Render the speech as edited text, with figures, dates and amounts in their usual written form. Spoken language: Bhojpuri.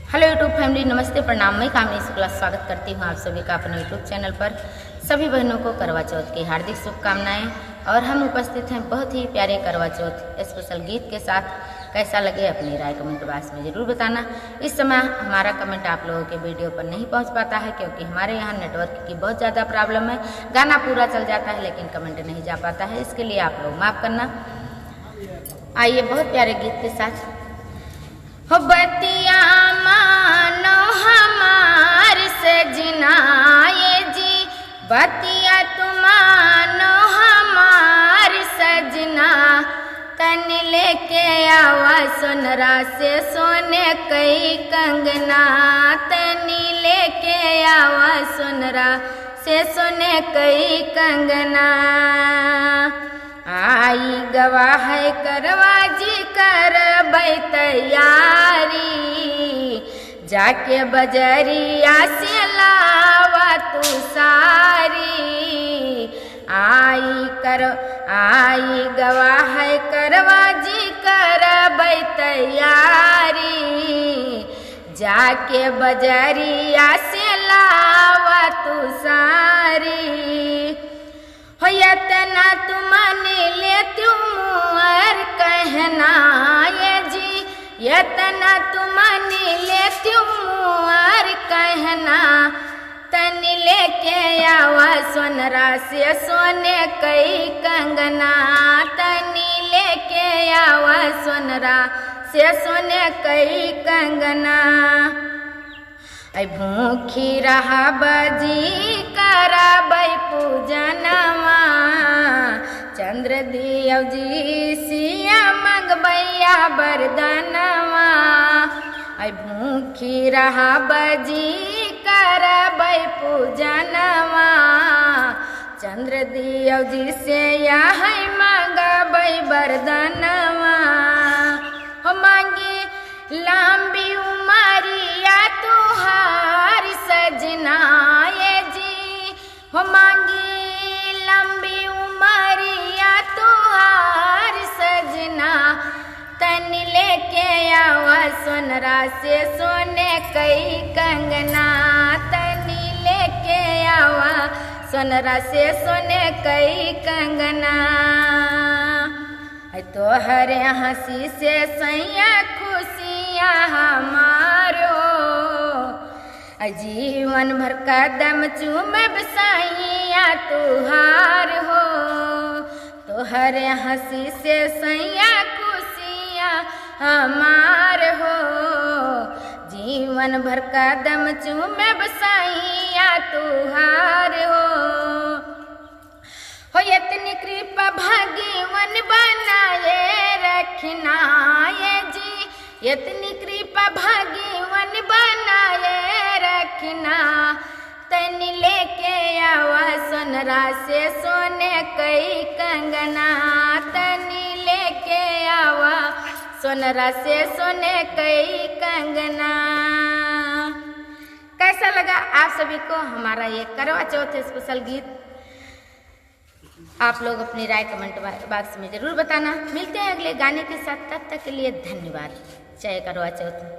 हेलो यूट्यूब फैमिली, नमस्ते, प्रणाम। मैं कामनी शुक्ला स्वागत करती हूँ आप सभी का अपने यूट्यूब चैनल पर। सभी बहनों को करवा चौथ की हार्दिक शुभकामनाएं। और हम उपस्थित हैं बहुत ही प्यारे करवा चौथ स्पेशल गीत के साथ। कैसा लगे अपनी राय कमेंट बॉक्स में ज़रूर बताना। इस समय हमारा कमेंट आप लोगों के वीडियो पर नहीं पहुँच पाता है क्योंकि हमारे यहाँ नेटवर्क की बहुत ज़्यादा प्रॉब्लम है। गाना पूरा चल जाता है लेकिन कमेंट नहीं जा पाता है, इसके लिए आप लोग माफ़ करना। आइए बहुत प्यारे गीत के साथ। हो बतिया मानो हमार सजना, ये जी बतिया तुमानो हमार सजना। तन लेके आवा सोनरा से सोने कई कंगना, तनी लेके आवा सोनरा से सोने कई कंगना। आई गवाह करवा जी कर तैयारी, जाके बजरिया से लावा तू सारी। आई गवाह करवा जी कर तैयारी, जाके बजरिया से लावा तू सारी। हो यतना तुमन ले तुमर कहना, ये जी यतना तुमन ले तुमर कहना। तन लेके आवा सोनरा से सोने कई कंगना, तनी लेके आवा सोनरा से सोने कई कंगना। ऐ भूखी रहा बजी कराबै पूजनवा, चंद्र दियौ जी सिया मंगबैया बरदनवा। ऐ भूखी रहा बजी करबै पूजनवा, चंद्र दियौ जी से यह मंगबै बरदनवा। हो मांगी लंबी उमरिया तुहार सजना, ये जी हो मांगी लंबी उमरिया तुहार सजना। तन लेके आवा सोनरा से सोने कई कंगना, तनी लेके आवा सोनरा से सोने कई कंगना। तोहरे हंसी से सैया खुशियाँ हमारो, जीवन भर कदम चूमब सैया तुहार हो। तोहरे हंसी से सैया खुशियाँ हमार हो, जीवन भर कदम चूमब सैया तुहार हो। हो इतनी कृपा भगवान बनाए रखना, ये जी इतनी कृपा भगवान बनाए रखना। तन लेके आवा सोनरा से सोने कई कंगना, तनी लेके आवा सोनरा से सोने कई कंगना। कैसा लगा आप सभी को हमारा ये करवा चौथ स्पेशल गीत? आप लोग अपनी राय कमेंट बॉक्स में ज़रूर बताना। मिलते हैं अगले गाने के साथ, तब तक के लिए धन्यवाद। जय करवा चौथ।